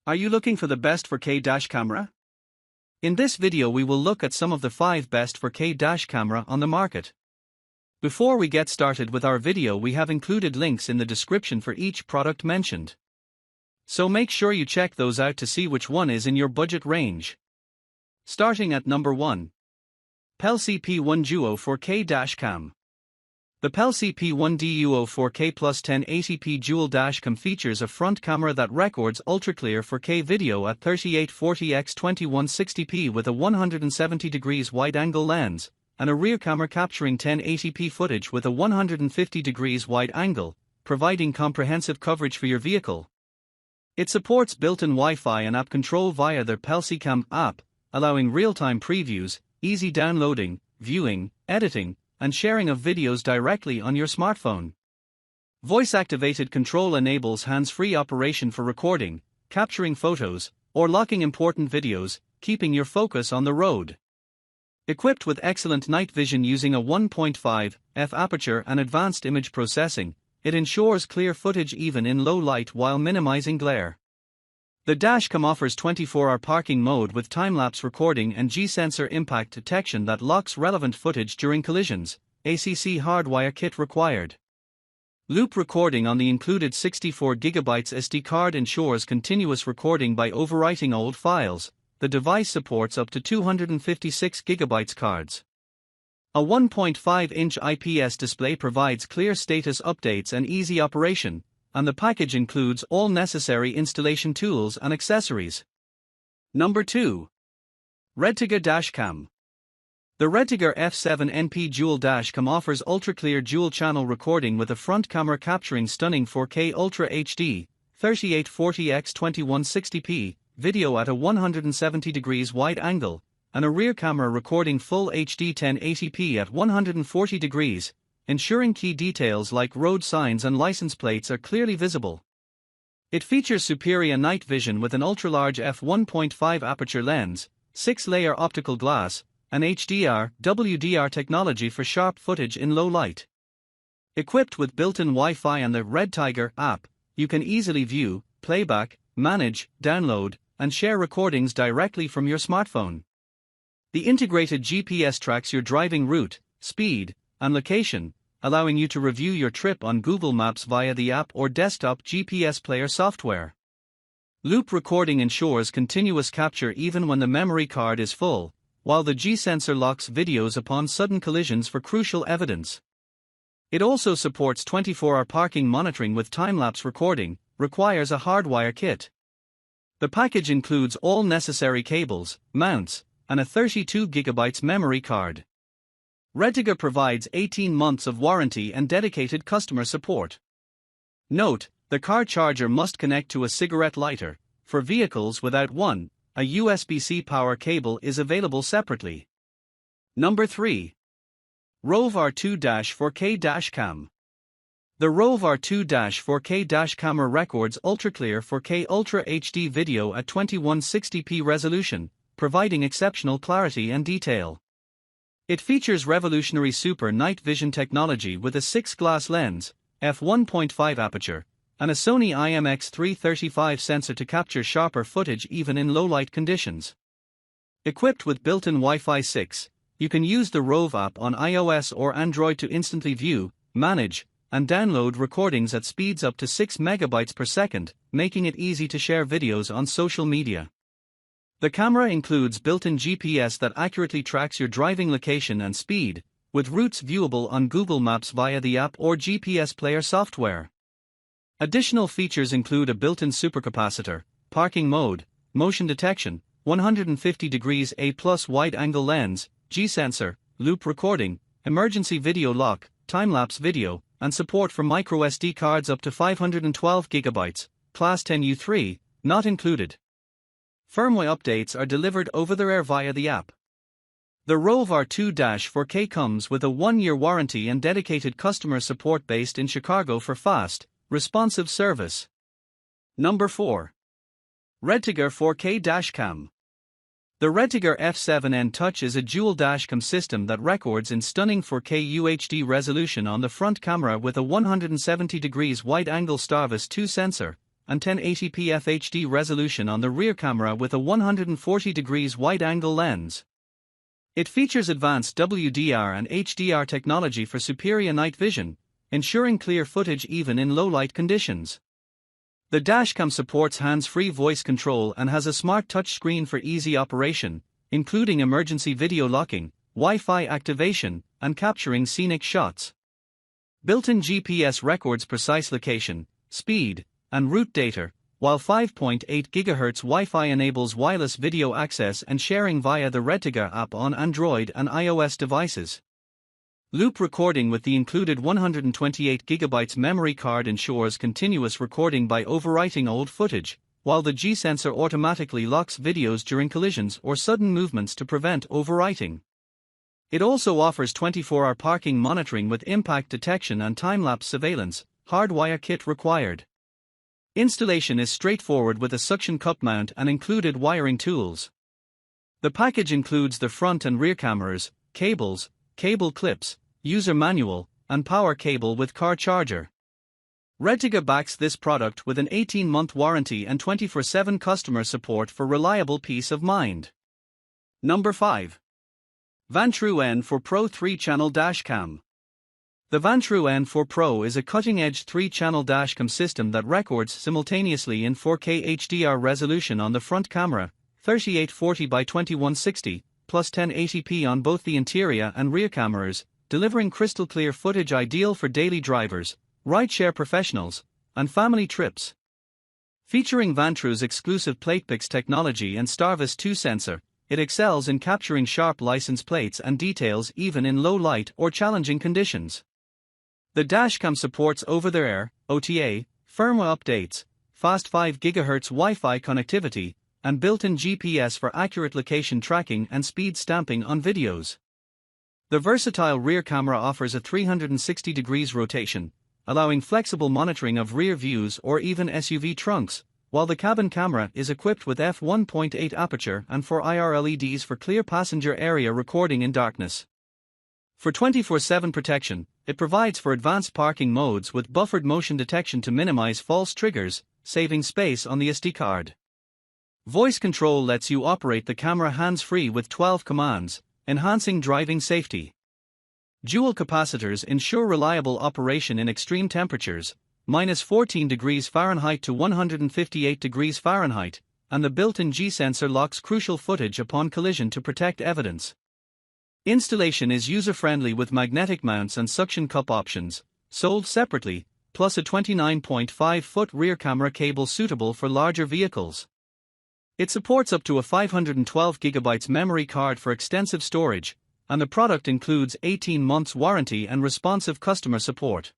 Are you looking for the best 4K dash camera? In this video we will look at some of the 5 best 4K dash camera on the market. Before we get started with our video, we have included links in the description for each product mentioned. So make sure you check those out to see which one is in your budget range. Starting at number 1. Pelsee P1 Duo 4K Dash Cam. The Pelsee P1 Duo 4K plus 1080p dual dash cam features a front camera that records ultra-clear 4K video at 3840x2160p with a 170 degrees wide-angle lens, and a rear camera capturing 1080p footage with a 150 degrees wide angle, providing comprehensive coverage for your vehicle. It supports built-in Wi-Fi and app control via the Pelsee Cam app, allowing real-time previews, easy downloading, viewing, editing, and sharing of videos directly on your smartphone. Voice-activated control enables hands-free operation for recording, capturing photos, or locking important videos, keeping your focus on the road. Equipped with excellent night vision using a 1.5 f aperture and advanced image processing, it ensures clear footage even in low light while minimizing glare. The dashcam offers 24-hour parking mode with time-lapse recording and G-sensor impact detection that locks relevant footage during collisions. ACC hardwire kit required. Loop recording on the included 64GB SD card ensures continuous recording by overwriting old files. The device supports up to 256GB cards. A 1.5-inch IPS display provides clear status updates and easy operation, and the package includes all necessary installation tools and accessories. Number 2. REDTIGER Dash Cam. The REDTIGER F7NP Dual Dash Cam offers ultra-clear dual-channel recording with a front camera capturing stunning 4K Ultra HD, 3840x2160p, video at a 170 degrees wide angle, and a rear camera recording full HD 1080p at 140 degrees, ensuring key details like road signs and license plates are clearly visible. It features superior night vision with an ultra-large f1.5 aperture lens, 6-layer optical glass, and HDR, WDR technology for sharp footage in low light. Equipped with built-in Wi-Fi and the REDTIGER app, you can easily view, playback, manage, download, and share recordings directly from your smartphone. The integrated GPS tracks your driving route, speed, and location, allowing you to review your trip on Google Maps via the app or desktop GPS player software. Loop recording ensures continuous capture even when the memory card is full, while the G-sensor locks videos upon sudden collisions for crucial evidence. It also supports 24-hour parking monitoring with time-lapse recording, requires a hardwire kit. The package includes all necessary cables, mounts, and a 32GB memory card. REDTIGER provides 18 months of warranty and dedicated customer support. Note, the car charger must connect to a cigarette lighter. For vehicles without one, a USB-C power cable is available separately. Number 3. ROVE R2-4K Dash Cam. The ROVE R2-4K Dash Camera records ultra-clear 4K Ultra HD video at 2160p resolution, providing exceptional clarity and detail. It features revolutionary super night vision technology with a 6-glass lens, f1.5 aperture, and a Sony IMX335 sensor to capture sharper footage even in low-light conditions. Equipped with built-in Wi-Fi 6, you can use the ROVE app on iOS or Android to instantly view, manage, and download recordings at speeds up to 6 MB per second, making it easy to share videos on social media. The camera includes built-in GPS that accurately tracks your driving location and speed, with routes viewable on Google Maps via the app or GPS player software. Additional features include a built-in supercapacitor, parking mode, motion detection, 150 degrees A+ wide-angle lens, G-sensor, loop recording, emergency video lock, time-lapse video, and support for microSD cards up to 512GB, Class 10U3, not included. Firmware updates are delivered over the air via the app. The ROVE R2-4K comes with a 1-year warranty and dedicated customer support based in Chicago for fast, responsive service. Number 4. REDTIGER 4K Dash Cam. The REDTIGER F7N Touch is a dual dashcam system that records in stunning 4K UHD resolution on the front camera with a 170 degrees wide-angle Starvis 2 sensor, and 1080p FHD resolution on the rear camera with a 140 degrees wide-angle lens. It features advanced WDR and HDR technology for superior night vision, ensuring clear footage even in low-light conditions. The dashcam supports hands-free voice control and has a smart touchscreen for easy operation, including emergency video locking, Wi-Fi activation, and capturing scenic shots. Built-in GPS records precise location, speed, and route data, while 5.8 GHz Wi-Fi enables wireless video access and sharing via the REDTIGER app on Android and iOS devices. Loop recording with the included 128GB memory card ensures continuous recording by overwriting old footage, while the G-sensor automatically locks videos during collisions or sudden movements to prevent overwriting. It also offers 24-hour parking monitoring with impact detection and time-lapse surveillance, hardwire kit required. Installation is straightforward with a suction cup mount and included wiring tools. The package includes the front and rear cameras, cables, cable clips, user manual, and power cable with car charger. REDTIGER backs this product with an 18-month warranty and 24/7 customer support for reliable peace of mind. Number 5. Vantrue N4 Pro 3-channel Dash Cam. The Vantrue N4 Pro is a cutting-edge 3-channel dashcam system that records simultaneously in 4K HDR resolution on the front camera, 3840 by 2160, plus 1080p on both the interior and rear cameras, delivering crystal-clear footage ideal for daily drivers, rideshare professionals, and family trips. Featuring Vantrue's exclusive PlatePix technology and Starvis 2 sensor, it excels in capturing sharp license plates and details even in low light or challenging conditions. The dashcam supports over-the-air, OTA, firmware updates, fast 5 GHz Wi-Fi connectivity, and built-in GPS for accurate location tracking and speed stamping on videos. The versatile rear camera offers a 360 degrees rotation, allowing flexible monitoring of rear views or even SUV trunks, while the cabin camera is equipped with f1.8 aperture and 4 IR LEDs for clear passenger area recording in darkness. For 24/7 protection, it provides for advanced parking modes with buffered motion detection to minimize false triggers, saving space on the SD card. Voice control lets you operate the camera hands-free with 12 commands, enhancing driving safety. Dual capacitors ensure reliable operation in extreme temperatures, -14 degrees Fahrenheit to 158 degrees Fahrenheit, and the built-in G-sensor locks crucial footage upon collision to protect evidence. Installation is user-friendly with magnetic mounts and suction cup options, sold separately, plus a 29.5-foot rear camera cable suitable for larger vehicles. It supports up to a 512GB memory card for extensive storage, and the product includes 18 months warranty and responsive customer support.